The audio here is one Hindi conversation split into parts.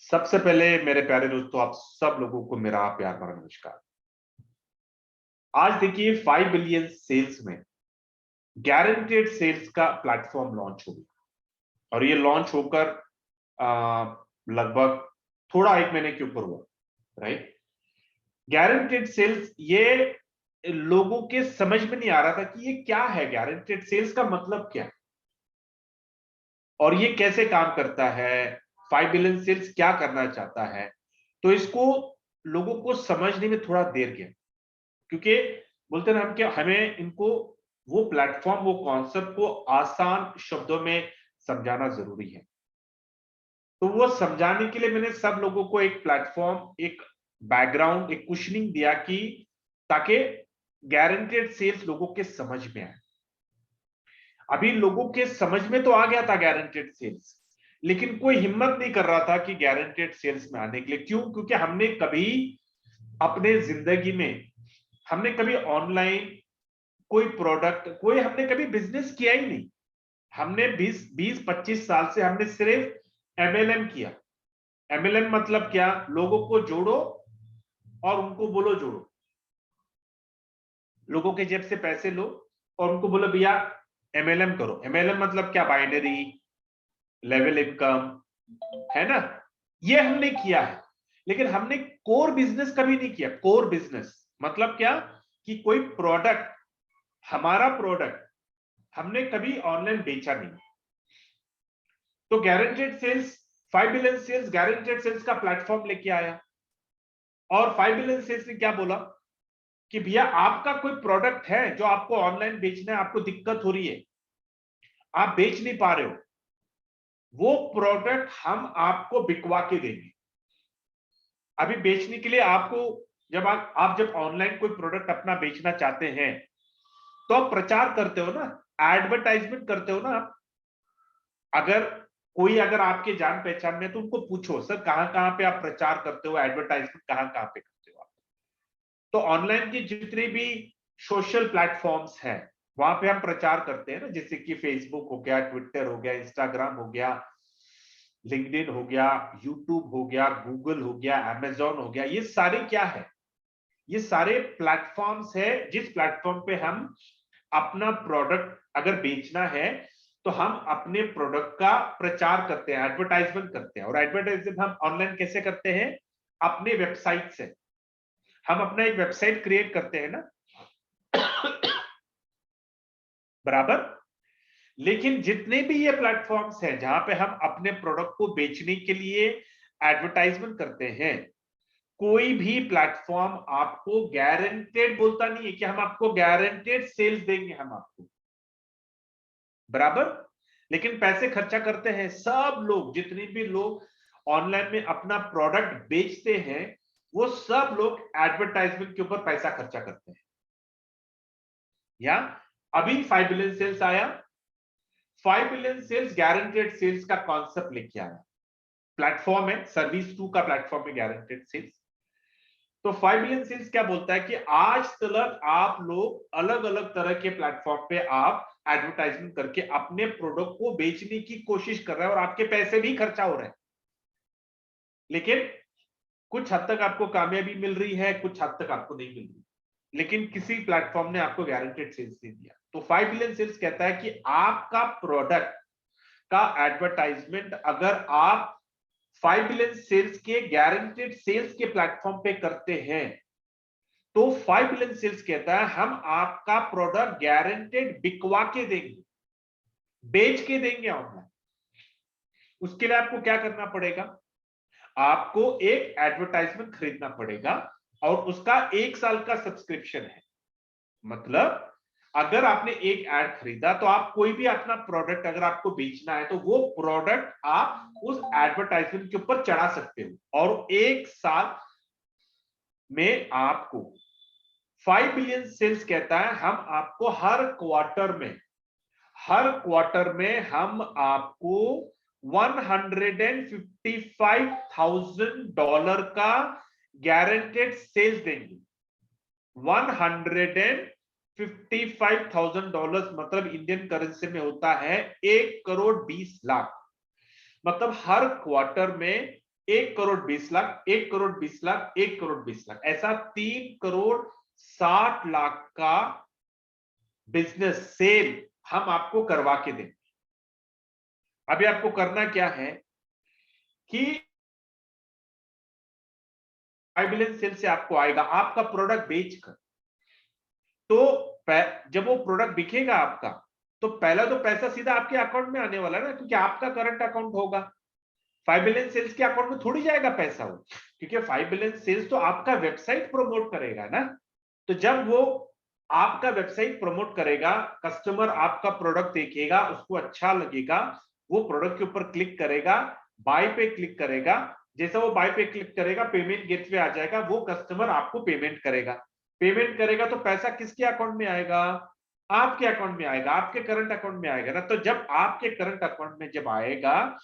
सबसे पहले मेरे प्यारे दोस्तों, आप सब लोगों को मेरा प्यार भरा नमस्कार। आज देखिए 5 बिलियन सेल्स में गारंटेड सेल्स का प्लेटफॉर्म लॉन्च हो गया और ये लॉन्च होकर लगभग थोड़ा 1 महीने के ऊपर हुआ, राइट। गारंटेड सेल्स ये लोगों के समझ में नहीं आ रहा था कि ये क्या है, गारंटेड सेल्स का मतलब क्या और ये कैसे काम करता है, 5 बिलियन सेल्स क्या करना चाहता है। तो इसको लोगों को समझने में थोड़ा देर गया, क्योंकि बोलते ना हम कि हमें इनको वो प्लेटफॉर्म, वो कॉन्सेप्ट को आसान शब्दों में समझाना जरूरी है। तो वो समझाने के लिए मैंने सब लोगों को एक प्लेटफॉर्म, एक बैकग्राउंड, एक कुशनिंग दिया कि ताकि गारंटेड सेल्स लोगों के समझ में आए। अभी लोगों के समझ में तो आ गया था गारंटेड सेल्स, लेकिन कोई हिम्मत नहीं कर रहा था कि गारंटेड सेल्स में आने के लिए। क्यों? क्योंकि हमने कभी अपने जिंदगी में हमने कभी ऑनलाइन कोई प्रोडक्ट, कोई हमने कभी बिजनेस किया ही नहीं। हमने 20-25 साल से हमने सिर्फ एमएलएम किया। एमएलएम मतलब क्या? लोगों को जोड़ो और उनको बोलो जोड़ो, लोगों के जेब से पैसे लो और उनको बोलो भैया एमएलएम करो। एमएलएम मतलब क्या? बाइनरी लेवल इनकम, है ना। ये हमने किया है, लेकिन हमने कोर बिजनेस कभी नहीं किया। कोर बिजनेस मतलब क्या? कि कोई प्रोडक्ट, हमारा प्रोडक्ट हमने कभी ऑनलाइन बेचा नहीं। तो guaranteed sales, 5 billion sales guaranteed sales का प्लेटफॉर्म लेके आया और 5 बिलियन सेल्स ने क्या बोला कि भैया आपका कोई प्रोडक्ट है जो आपको ऑनलाइन बेचना है, आपको दिक्कत हो रही है, आप बेच नहीं पा रहे हो, वो प्रोडक्ट हम आपको बिकवा के देंगे। अभी बेचने के लिए आपको, जब आप जब ऑनलाइन कोई प्रोडक्ट अपना बेचना चाहते हैं तो आप प्रचार करते हो ना, एडवर्टाइजमेंट करते हो ना आप। अगर आपके जान पहचान में, तो उनको पूछो सर कहां कहां पे आप प्रचार करते हो, एडवर्टाइजमेंट कहां कहां पे करते हो आप। तो ऑनलाइन की जितनी भी सोशल प्लेटफॉर्म्स हैं वहां पे हम प्रचार करते हैं ना, जैसे कि फेसबुक हो गया, ट्विटर हो गया, इंस्टाग्राम हो गया, लिंक्डइन हो गया, यूट्यूब हो गया, गूगल हो गया, अमेजोन हो गया। ये सारे क्या है? ये सारे प्लेटफॉर्म्स है जिस प्लेटफॉर्म पे हम अपना प्रोडक्ट अगर बेचना है तो हम अपने प्रोडक्ट का प्रचार करते हैं, एडवर्टाइजमेंट करते हैं। और एडवर्टाइजमेंट हम ऑनलाइन कैसे करते हैं? अपने वेबसाइट से। हम अपना एक वेबसाइट क्रिएट करते हैं ना, बराबर। लेकिन जितने भी ये प्लेटफॉर्म्स हैं जहां पे हम अपने प्रोडक्ट को बेचने के लिए एडवर्टाइजमेंट करते हैं, कोई भी प्लेटफॉर्म आपको गारंटेड बोलता नहीं है कि हम आपको गारंटेड सेल्स देंगे, हम आपको, बराबर। लेकिन पैसे खर्चा करते हैं सब लोग, जितने भी लोग ऑनलाइन में अपना प्रोडक्ट बेचते हैं, वो सब लोग एडवर्टाइजमेंट के ऊपर पैसा खर्चा करते हैं। या अभी 5 बिलियन सेल्स आया, 5 बिलियन सेल्स गारंटेड सेल्स का कॉन्सेप्ट लेके आया। प्लेटफॉर्म है, सर्विस 2 का प्लेटफॉर्म है गारंटेड सेल्स। तो 5 बिलियन सेल्स क्या बोलता है कि आज तक आप लोग अलग अलग तरह के प्लेटफॉर्म पे आप एडवर्टाइजमेंट करके अपने प्रोडक्ट को बेचने की कोशिश कर रहे हैं और आपके पैसे भी खर्चा हो रहे हैं, लेकिन कुछ हद तक आपको कामयाबी मिल रही है, कुछ हद तक आपको नहीं मिल रही, लेकिन किसी प्लेटफॉर्म ने आपको गारंटेड सेल्स नहीं दिया। तो 5 बिलियन सेल्स कहता है कि आपका प्रोडक्ट का एडवर्टाइजमेंट अगर आप 5 बिलियन सेल्स के गारंटेड सेल्स के प्लेटफॉर्म पे करते हैं, तो 5 बिलियन सेल्स कहता है हम आपका प्रोडक्ट गारंटेड बिकवा के देंगे, बेच के देंगे ऑनलाइन। उसके लिए आपको क्या करना पड़ेगा? आपको एक एडवर्टाइजमेंट खरीदना पड़ेगा और उसका 1 साल का सब्सक्रिप्शन है। मतलब अगर आपने एक ऐड खरीदा तो आप कोई भी अपना प्रोडक्ट अगर आपको बेचना है तो वो प्रोडक्ट आप उस एडवर्टाइजमेंट के ऊपर चढ़ा सकते हो और 1 साल में आपको 5 बिलियन सेल्स कहता है हम आपको हर क्वार्टर में हम आपको $155,000 का गारंटेड सेल्स देंगे। $155,000 मतलब इंडियन करेंसी में होता है 1,20,00,000। मतलब हर क्वार्टर में 1 करोड़ 20 लाख, 1 करोड़ 20 लाख, 1 करोड़ 20 लाख, ऐसा 3 करोड़ 60 लाख का बिजनेस सेल हम आपको करवा के देंगे। अभी आपको करना क्या है कि फाइव सेल से आपको आएगा आपका प्रोडक्ट बेचकर, तो जब वो प्रोडक्ट बिकेगा आपका, तो पहला तो पैसा सीधा आपके अकाउंट में आने वाला है ना, क्योंकि आपका करंट अकाउंट होगा। 5 बिलियन सेल्स के अकाउंट में थोड़ी जाएगा पैसा वो, क्योंकि 5 बिलियन सेल्स तो आपका वेबसाइट प्रमोट करेगा ना। तो जब वो आपका वेबसाइट प्रमोट करेगा, कस्टमर आपका प्रोडक्ट देखेगा, उसको अच्छा लगेगा, वो प्रोडक्ट के ऊपर क्लिक करेगा, बाय पे क्लिक करेगा। जैसा वो बाय पे क्लिक करेगा, पेमेंट गेटवे आ जाएगा, वो कस्टमर आपको पेमेंट करेगा। पेमेंट करेगा तो पैसा किसके अकाउंट में आएगा? आपके अकाउंट में आएगा, आपके करंट अकाउंट में आएगा ना। तो जब आपके करंट अकाउंट में जब आएगा,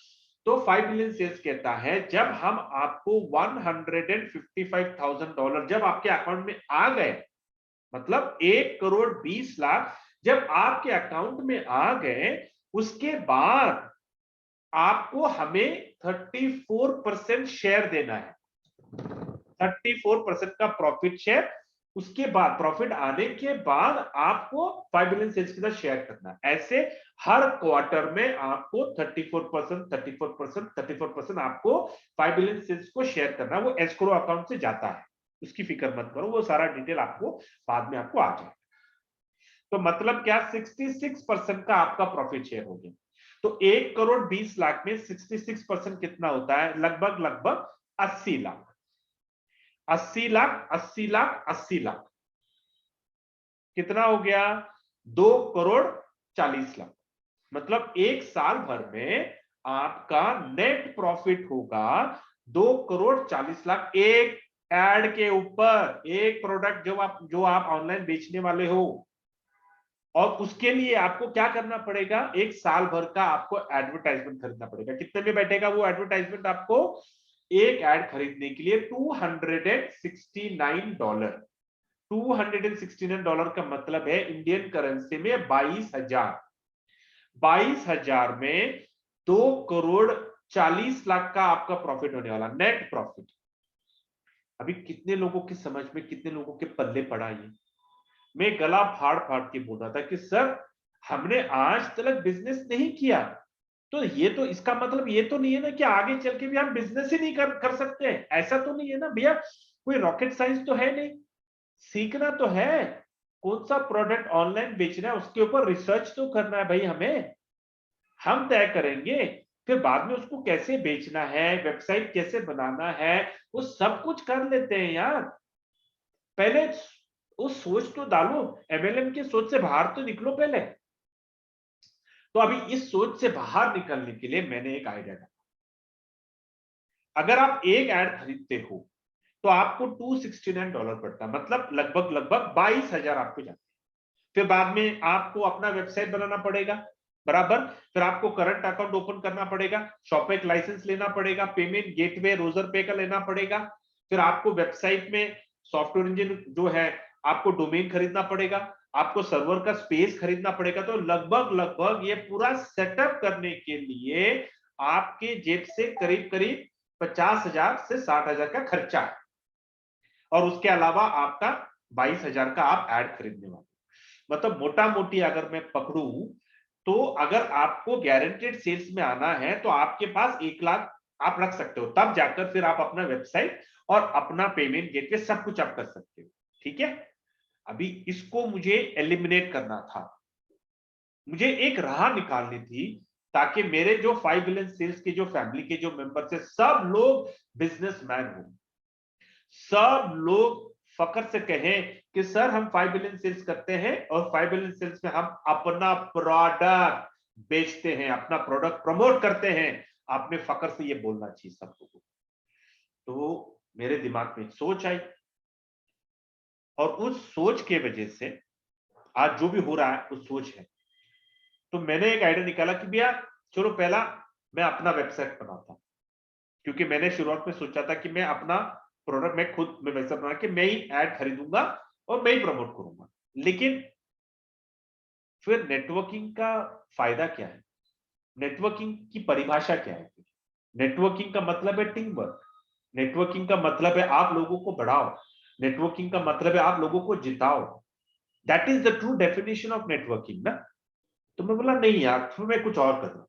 तो 5 बिलियन सेल्स कहता है जब हम आपको $155,000 जब आपके अकाउंट में आ गए, मतलब 1 करोड़ 20 लाख जब आपके अकाउंट में आ गए, उसके बाद आपको हमें 34% शेयर देना है, 34% का प्रॉफिट शेयर। उसके बाद प्रॉफिट आने के बाद आपको 5 बिलियन सेल्स के साथ शेयर करना है। ऐसे हर क्वार्टर में आपको 34%, 34%, 34% आपको 5 बिलियन सेल्स को शेयर करना है। वो एस्क्रो अकाउंट से जाता है, उसकी फिक्र मत करो, वो सारा डिटेल आपको बाद में आपको आ जाएगा। तो मतलब क्या, 66% का आपका प्रॉफिट शेयर हो गया। तो 1 करोड़ 20 लाख में 66% कितना होता है? लगभग लगभग 80 लाख। 80 लाख, 80 लाख, 80 लाख, कितना हो गया? 2 करोड़ 40 लाख। मतलब एक साल भर में आपका नेट प्रॉफिट होगा 2 करोड़ 40 लाख, एक एड के ऊपर, एक प्रोडक्ट जो आप ऑनलाइन बेचने वाले हो। और उसके लिए आपको क्या करना पड़ेगा? एक साल भर का आपको एडवर्टाइजमेंट खरीदना पड़ेगा। कितने में बैठेगा वो एडवर्टाइजमेंट? आपको एक एड खरीदने के लिए $269। $269 का मतलब है इंडियन करेंसी में 22,000। 22,000 में 2 करोड़ 40 लाख का आपका प्रॉफिट होने वाला, नेट प्रॉफिट। अभी कितने लोगों की समझ में, कितने लोगों के पल्ले पड़ा ये? मैं गला फाड़ फाड़ के बोल रहा था कि सर हमने आज तक बिजनेस नहीं किया, तो ये तो इसका मतलब ये तो नहीं है ना कि आगे चल के भी हम बिजनेस ही नहीं कर सकते हैं। ऐसा तो नहीं है ना भैया, कोई रॉकेट साइंस तो है नहीं। सीखना तो है, कौन सा प्रोडक्ट ऑनलाइन बेचना है उसके ऊपर रिसर्च तो करना है भाई हमें। हम तय करेंगे, फिर बाद में उसको कैसे बेचना है, वेबसाइट कैसे बनाना है, वो सब कुछ कर लेते हैं यार। पहले उस सोच तो डालो, एमएलएम की सोच से बाहर तो निकलो पहले। तो अभी इस सोच से बाहर निकलने के लिए मैंने एक आइडिया डाला। अगर आप एक ऐड खरीदते हो तो आपको $269 पड़ता है, मतलब लगभग लगभग 22,000 आपको जाते हैं। फिर बाद में आपको अपना वेबसाइट बनाना पड़ेगा, बराबर। फिर आपको करंट अकाउंट ओपन करना पड़ेगा, शॉपेक लाइसेंस लेना पड़ेगा, पेमेंट गेटवे रोजर पे का लेना पड़ेगा। फिर आपको वेबसाइट में सॉफ्टवेयर इंजन जो है, आपको डोमेन खरीदना पड़ेगा, आपको सर्वर का स्पेस खरीदना पड़ेगा। तो लगभग लगभग ये पूरा सेटअप करने के लिए आपके जेब से करीब करीब 50,000 से 60,000 का खर्चा है। और उसके अलावा आपका 22,000 का आप ऐड खरीदने वाले। मतलब मोटा मोटी अगर मैं पकड़ू, तो अगर आपको गारंटेड सेल्स में आना है तो आपके पास 1 लाख आप रख सकते हो, तब जाकर फिर आप अपना वेबसाइट और अपना पेमेंट गेटवे सब कुछ आप कर सकते हो। ठीक है, अभी इसको मुझे एलिमिनेट करना था, मुझे एक राह निकालनी थी, ताकि मेरे जो 5 बिलियन सेल्स के जो फैमिली के जो मेंबर्स है, सब लोग बिजनेसमैन हो, सब लोग फकर से कहें कि सर हम 5 बिलियन सेल्स करते हैं और 5 बिलियन सेल्स में हम अपना प्रोडक्ट बेचते हैं, अपना प्रोडक्ट प्रमोट करते हैं। आपने फकर से ये बोलना चाहिए सब लोगों को। तो मेरे दिमाग में एक सोच आई, और उस सोच के वजह से आज जो भी हो रहा है उस सोच है। तो मैंने एक आइडिया निकाला कि भैया चलो पहला मैं अपना वेबसाइट बनाता हूं, क्योंकि मैंने शुरुआत में सोचा था कि मैं अपना प्रोडक्ट मैं खुद में वेबसाइट बना के मैं ही ऐड खरीदूंगा और मैं ही प्रमोट करूंगा। लेकिन फिर नेटवर्किंग का फायदा क्या है, नेटवर्किंग की परिभाषा क्या है? नेटवर्किंग का मतलब है टीम वर्क, नेटवर्किंग का मतलब है आप लोगों को बढ़ाओ, नेटवर्किंग का मतलब है आप लोगों को जिताओ। That is the true definition of networking ना। तो मैं बोला नहीं यार, फिर मैं कुछ और कर रहा हूं।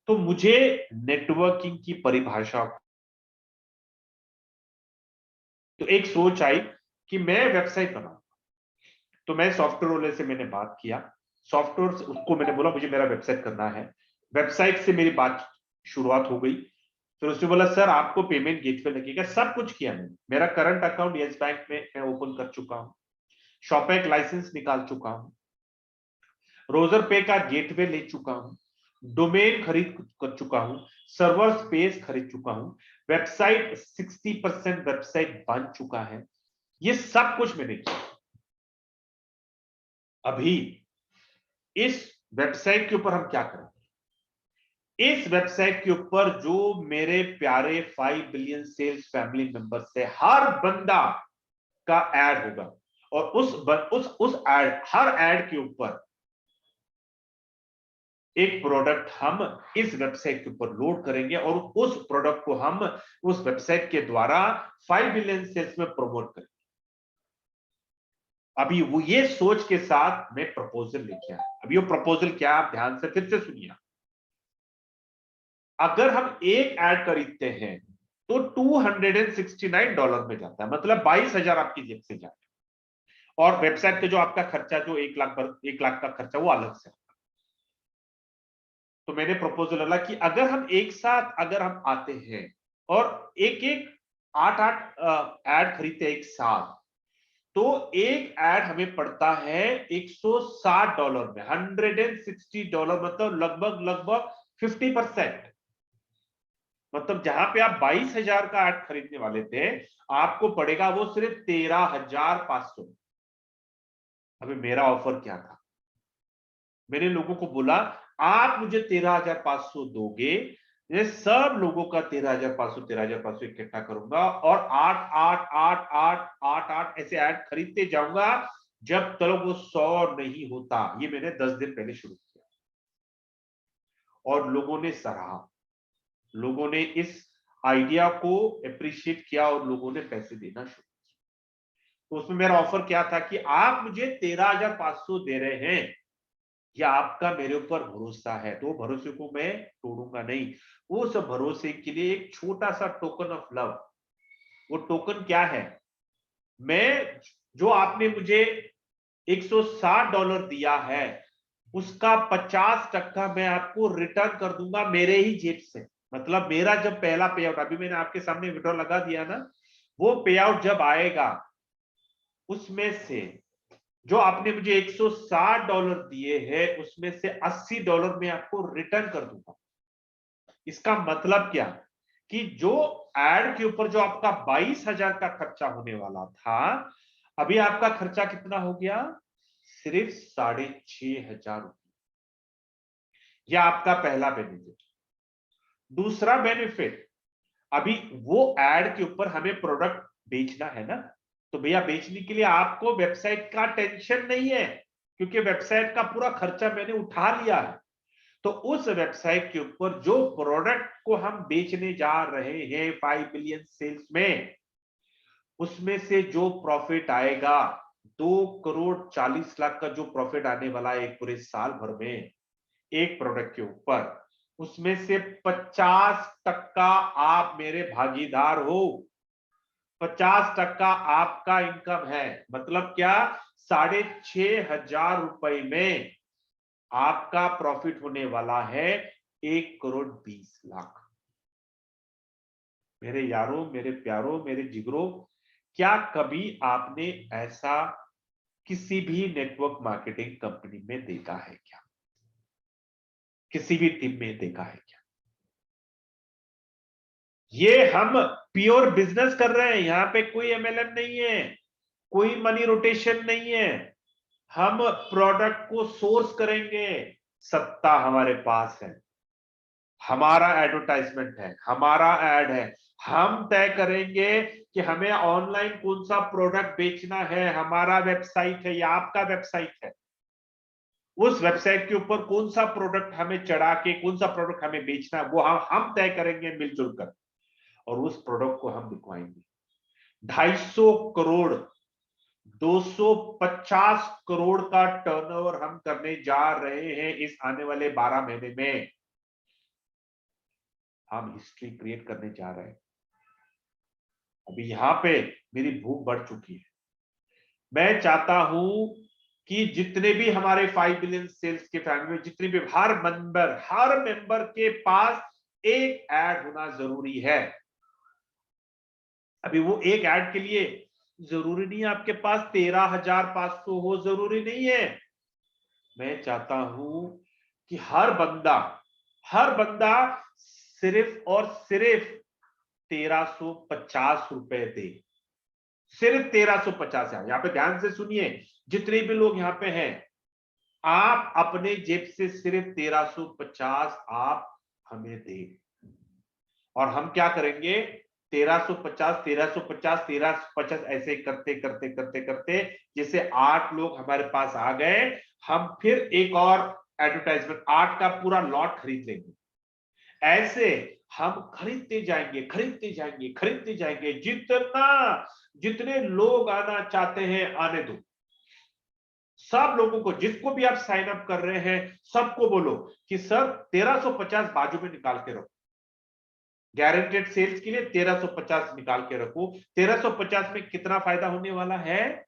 तो मुझे नेटवर्किंग की परिभाषा, तो एक सोच आई कि मैं वेबसाइट बनाऊंगा। तो मैं सॉफ्टवेयर वाले से मैंने बात किया, सॉफ्टवेयर से उसको मैंने बोला मुझे मेरा वेबसाइट करना है। वेबसाइट से मेरी बात शुरुआत हो गई। फिर उसने बोला सर आपको पेमेंट गेटवे लगेगा। सब कुछ किया मैंने, मेरा करंट अकाउंट यस बैंक में मैं ओपन कर चुका हूं, शॉपैक लाइसेंस निकाल चुका हूं, रोजर पे का गेटवे ले चुका हूं, डोमेन खरीद कर चुका हूं, सर्वर स्पेस खरीद चुका हूं, वेबसाइट 60% वेबसाइट बन चुका है। ये सब कुछ मैंने किया। अभी इस वेबसाइट के ऊपर हम क्या करें? इस वेबसाइट के ऊपर जो मेरे प्यारे 5 बिलियन सेल्स फैमिली मेंबर से हर बंदा का ऐड होगा, और उस ऐड, हर ऐड के ऊपर एक प्रोडक्ट हम इस वेबसाइट के ऊपर लोड करेंगे, और उस प्रोडक्ट को हम उस वेबसाइट के द्वारा 5 बिलियन सेल्स में प्रमोट करेंगे। अभी वो ये सोच के साथ मैं प्रपोजल लेके आया। अभी वो प्रपोजल क्या, आप ध्यान से फिर से सुनिए। अगर हम एक ऐड खरीदते हैं तो $269 में जाता है, मतलब 22,000 आपकी जेब से जाता है। और वेबसाइट पे जो आपका खर्चा, जो 1 लाख का खर्चा, वो अलग से। तो मैंने प्रपोजल डाला कि अगर हम एक साथ अगर हम आते हैं और एक एक 8 ऐड खरीदते हैं एक साथ, तो एक ऐड हमें पड़ता है $160 में, $160, मतलब लगभग लगभग 50%। मतलब जहां पे आप 22,000 का ऐड खरीदने वाले थे, आपको पड़ेगा वो सिर्फ 13,500। अभी मेरा ऑफर क्या था? मैंने लोगों को बोला आप मुझे 13,500 दोगे, ये सब लोगों का 13,500 इकट्ठा करूंगा और 8 8 8 8 8 8 ऐसे ऐड खरीदते जाऊंगा जब तक वो 100 नहीं होता। ये मैंने 10 दिन पहले शुरू किया और लोगों ने सराहा, लोगों ने इस आइडिया को अप्रिशिएट किया और लोगों ने पैसे देना शुरू किया। तो उसमें मेरा ऑफर क्या था कि आप मुझे 13,500 दे रहे हैं, या आपका मेरे ऊपर भरोसा है, तो भरोसे को मैं तोड़ूंगा नहीं। वो सब भरोसे के लिए एक छोटा सा टोकन ऑफ लव। वो टोकन क्या है? मैं, जो आपने मुझे $160 दिया है, उसका 50% मैं आपको रिटर्न कर दूंगा मेरे ही जेब से। मतलब मेरा जब पहला पे आउट, अभी मैंने आपके सामने विड्रॉ लगा दिया ना, वो पे आउट जब आएगा, उसमें से जो आपने मुझे $160 दिए हैं, उसमें से $80 मैं आपको रिटर्न कर दूंगा। इसका मतलब क्या कि जो एड के ऊपर जो आपका 22,000 का खर्चा होने वाला था, अभी आपका खर्चा कितना हो गया? सिर्फ 6,500 रुपये। यह आपका पहला बेनिफिट। दूसरा बेनिफिट, अभी वो एड के ऊपर हमें प्रोडक्ट बेचना है ना, तो भैया बेचने के लिए आपको वेबसाइट का टेंशन नहीं है, क्योंकि वेबसाइट का पूरा खर्चा मैंने उठा लिया है। तो उस वेबसाइट के ऊपर जो प्रोडक्ट को हम बेचने जा रहे हैं 5 बिलियन सेल्स में, उसमें से जो प्रॉफिट आएगा, 2,40,00,000 का जो प्रॉफिट आने वाला है एक पूरे साल भर में एक प्रोडक्ट के ऊपर, उसमें से 50% आप मेरे भागीदार हो। 50% आपका इनकम है। मतलब क्या? 6,500 में आपका प्रॉफिट होने वाला है 1,20,00,000। मेरे यारों, मेरे प्यारों, मेरे जिगरों, क्या कभी आपने ऐसा किसी भी नेटवर्क मार्केटिंग कंपनी में देखा है क्या? किसी भी टीम में देखा है क्या? ये हम प्योर बिजनेस कर रहे हैं, यहां पे कोई एमएलएम नहीं है, कोई मनी रोटेशन नहीं है। हम प्रोडक्ट को सोर्स करेंगे, सत्ता हमारे पास है, हमारा एडवर्टाइजमेंट है, हमारा एड है। हम तय करेंगे कि हमें ऑनलाइन कौन सा प्रोडक्ट बेचना है, हमारा वेबसाइट है या आपका वेबसाइट है। उस वेबसाइट के ऊपर कौन सा प्रोडक्ट हमें चढ़ा के, कौन सा प्रोडक्ट हमें बेचना है, वो हम तय करेंगे मिलजुल कर, और उस प्रोडक्ट को हम दिखवाएंगे। 250 करोड़ 250 करोड़ का टर्नओवर हम करने जा रहे हैं इस आने वाले 12 महीने में। हम हिस्ट्री क्रिएट करने जा रहे हैं। अभी यहां पे मेरी भूख बढ़ चुकी है। मैं चाहता हूं कि जितने भी हमारे 5 बिलियन सेल्स के फैमिली में जितने भी हर मेंबर के पास एक ऐड होना जरूरी है। अभी वो एक ऐड के लिए जरूरी नहीं है आपके पास 13,500 हो, जरूरी नहीं है। मैं चाहता हूं कि हर बंदा सिर्फ और सिर्फ 1350 रुपए दे। सिर्फ 1350 है। यहां पे ध्यान से सुनिए, जितने भी लोग यहां पे हैं, आप अपने जेब से सिर्फ 1350 आप हमें दें, और हम क्या करेंगे, 1350 1350 1350 ऐसे करते करते करते करते जैसे 8 लोग हमारे पास आ गए, हम फिर एक और एडवर्टाइजमेंट 8 का पूरा लॉट खरीद लेंगे। ऐसे हम खरीदते जाएंगे खरीदते जाएंगे खरीदते जाएंगे। जितने लोग आना चाहते हैं आने दो। सब लोगों को, जिसको भी आप साइन अप कर रहे हैं, सबको बोलो कि सर 1350 बाजू में निकाल के रखो। गारंटेड सेल्स के लिए 1350 निकाल के रखो। 1350 में कितना फायदा होने वाला है?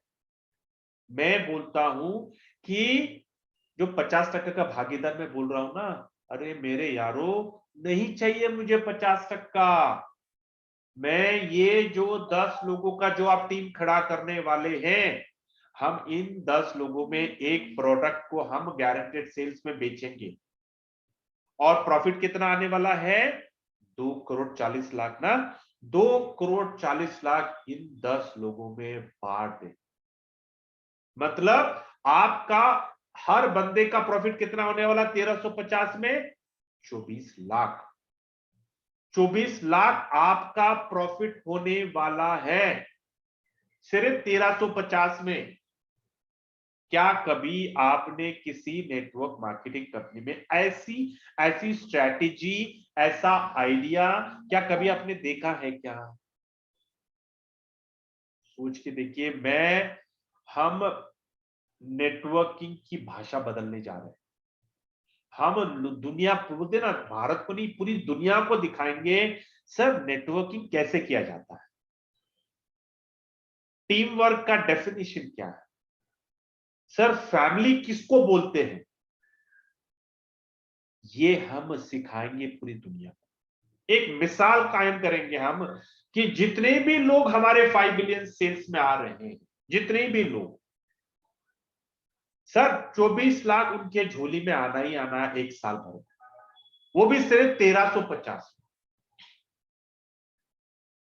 मैं बोलता हूं कि जो 50% का भागीदार मैं बोल रहा हूं ना, अरे मेरे यारो, नहीं चाहिए मुझे 50%। मैं ये जो 10 लोगों का जो आप टीम खड़ा करने वाले हैं, हम इन 10 लोगों में एक प्रोडक्ट को हम गारंटेड सेल्स में बेचेंगे, और प्रॉफिट कितना आने वाला है? 2,40,00,000 ना। 2,40,00,000 इन 10 लोगों में बांट दे। मतलब आपका हर बंदे का प्रॉफिट कितना होने वाला 1350 में? 24 लाख। 24 लाख आपका प्रॉफिट होने वाला है सिर्फ 1350 में। क्या कभी आपने किसी नेटवर्क मार्केटिंग कंपनी में ऐसी स्ट्रैटेजी, ऐसा आइडिया क्या कभी आपने देखा है क्या? सोच के देखिए। हम नेटवर्किंग की भाषा बदलने जा रहे हैं। हम दुनिया, बोलते ना, भारत को नहीं पूरी दुनिया को दिखाएंगे सर नेटवर्किंग कैसे किया जाता है। टीम वर्क का डेफिनेशन क्या है सर, फैमिली किसको बोलते हैं, ये हम सिखाएंगे पूरी दुनिया को। एक मिसाल कायम करेंगे हम कि जितने भी लोग हमारे 5 बिलियन सेल्स में आ रहे हैं, जितने भी लोग, सर 24 लाख उनके झोली में आना ही आना है एक साल भर, वो भी सिर्फ 1350।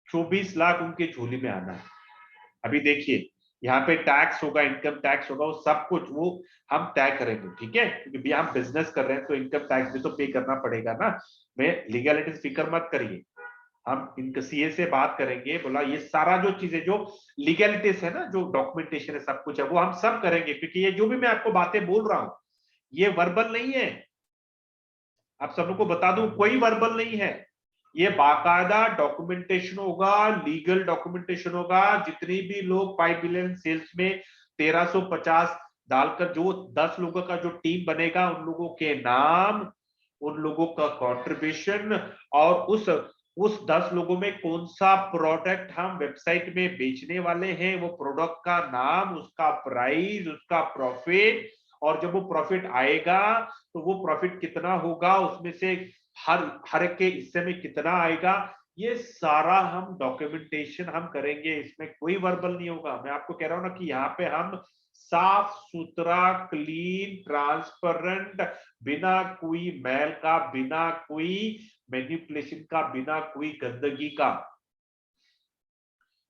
24 लाख उनके झोली में आना है। अभी देखिए, यहाँ पे टैक्स होगा, इनकम टैक्स होगा, वो सब कुछ वो हम तय करेंगे, ठीक है, क्योंकि हम बिजनेस कर रहे हैं तो इनकम टैक्स भी तो पे करना पड़ेगा ना। मैं लीगलिटीज फिक्र मत करिए, हम इनके सीए से बात करेंगे, बोला ये सारा जो चीजें जो लीगलिटीज है ना, जो डॉक्यूमेंटेशन है, सब कुछ है, वो हम सब करेंगे, क्योंकि ये जो भी मैं आपको बातें बोल रहा हूं ये वर्बल नहीं है। आप सब लोग को बता दूं, कोई वर्बल नहीं है, ये बाकायदा डॉक्यूमेंटेशन होगा, लीगल डॉक्यूमेंटेशन होगा। जितनी भी लोग 5 बिलियन सेल्स में 1350 डालकर जो 10 लोगों का जो टीम बनेगा, उन लोगों के नाम, उन लोगों का कंट्रीब्यूशन, और उस 10 लोगों में कौन सा प्रोडक्ट हम वेबसाइट में बेचने वाले हैं, वो प्रोडक्ट का नाम, उसका प्राइस, उसका प्रॉफिट, और जब वो प्रॉफिट आएगा तो वो प्रॉफिट कितना होगा, उसमें से हर एक के हिस्से में कितना आएगा, ये सारा हम डॉक्यूमेंटेशन हम करेंगे। इसमें कोई वर्बल नहीं होगा। मैं आपको कह रहा हूं ना कि यहाँ पे हम साफ सुथरा, क्लीन, ट्रांसपेरेंट, बिना कोई मैल का, बिना कोई मैनिपुलेशन का, बिना कोई गंदगी का,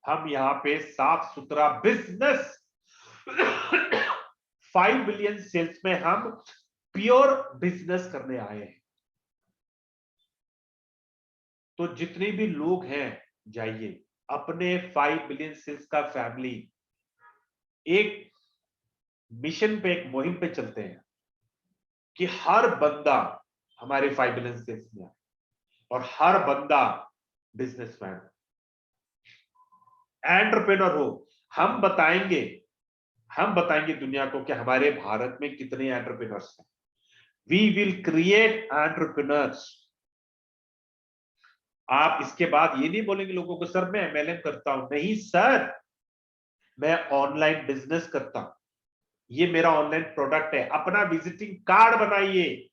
हम यहाँ पे साफ सुथरा बिजनेस 5 बिलियन सेल्स में हम प्योर बिजनेस करने आए हैं। तो जितने भी लोग हैं, जाइए अपने 5 बिलियन सेल्स का फैमिली, एक मिशन पे, एक मुहिम पे चलते हैं। कि हर बंदा हमारे फाइनेंस में और हर बंदा बिजनेसमैन एंटरप्रेन्योर हो। हम बताएंगे दुनिया को कि हमारे भारत में कितने एंटरप्रेन्योर्स हैं। We will create entrepreneurs. आप इसके बाद ये नहीं बोलेंगे लोगों को सर मैं एमएलएम करता हूं। नहीं सर, मैं ऑनलाइन बिजनेस करता हूं, ये मेरा ऑनलाइन प्रोडक्ट है। अपना विजिटिंग कार्ड बनाइए,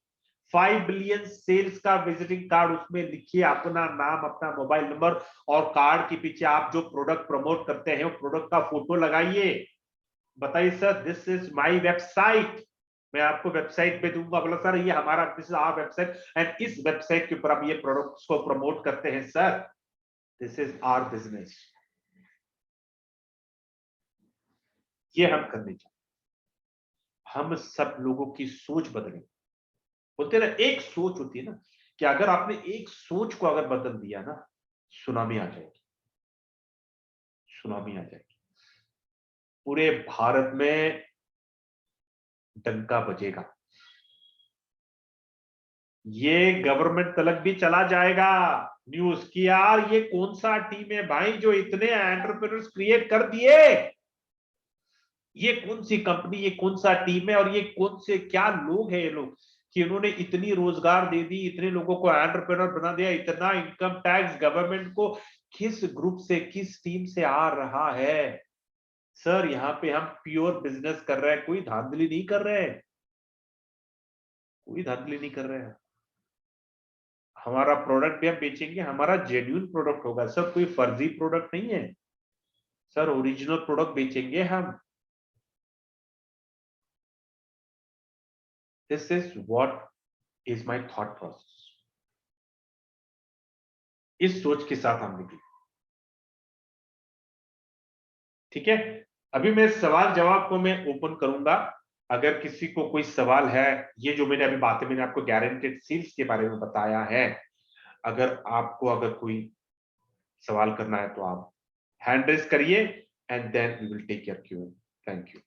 5 बिलियन सेल्स का विजिटिंग कार्ड, उसमें लिखिए अपना नाम, अपना मोबाइल नंबर, और कार्ड के पीछे आप जो प्रोडक्ट प्रमोट करते हैं वो प्रोडक्ट का फोटो लगाइए। बताइए sir this is my website, मैं आपको वेबसाइट पे दूंगा। बोला सर ये हमारा this is our website and इस वेबसाइट के ऊपर आप ये प्रोडक्ट्स को प्रमोट करते हैं sir, this is our business. ये हम करने चाहिए। हम सब लोगों की सोच बदले। बोलते ना एक सोच होती है ना, कि अगर आपने एक सोच को अगर बदल दिया ना, सुनामी आ जाएगी, सुनामी आ जाएगी। पूरे भारत में डंका बजेगा, ये गवर्नमेंट तलक भी चला जाएगा न्यूज कि यार ये कौन सा टीम है भाई जो इतने एंटरप्रेन्योर्स क्रिएट कर दिए, ये कौन सी कंपनी, ये कौन सा टीम है, और ये कौन से क्या लोग हैं ये लोग कि इन्होंने इतनी रोजगार दे दी, इतने लोगों को एंटरप्रेन्योर बना दिया, इतना इनकम टैक्स गवर्नमेंट को किस ग्रुप से किस टीम से आ रहा है। सर यहाँ पे हम प्योर बिजनेस कर रहे हैं, कोई धांधली नहीं कर रहे हैं, कोई धांधली नहीं कर रहे हैं। हमारा प्रोडक्ट भी हम बेचेंगे, हमारा जेन्युइन प्रोडक्ट होगा सर, कोई फर्जी प्रोडक्ट नहीं है सर, ओरिजिनल प्रोडक्ट बेचेंगे हम। This is what is my thought process. इस सोच के साथ हम निकले, ठीक है। अभी मैं सवाल जवाब को मैं ओपन करूंगा, अगर किसी को कोई सवाल है। ये जो मैंने अभी बातें मैंने आपको गारंटेड सेल्स के बारे में बताया है, अगर आपको अगर कोई सवाल करना है तो आप हैंड रेज करिए and then we will take your Q. Thank you.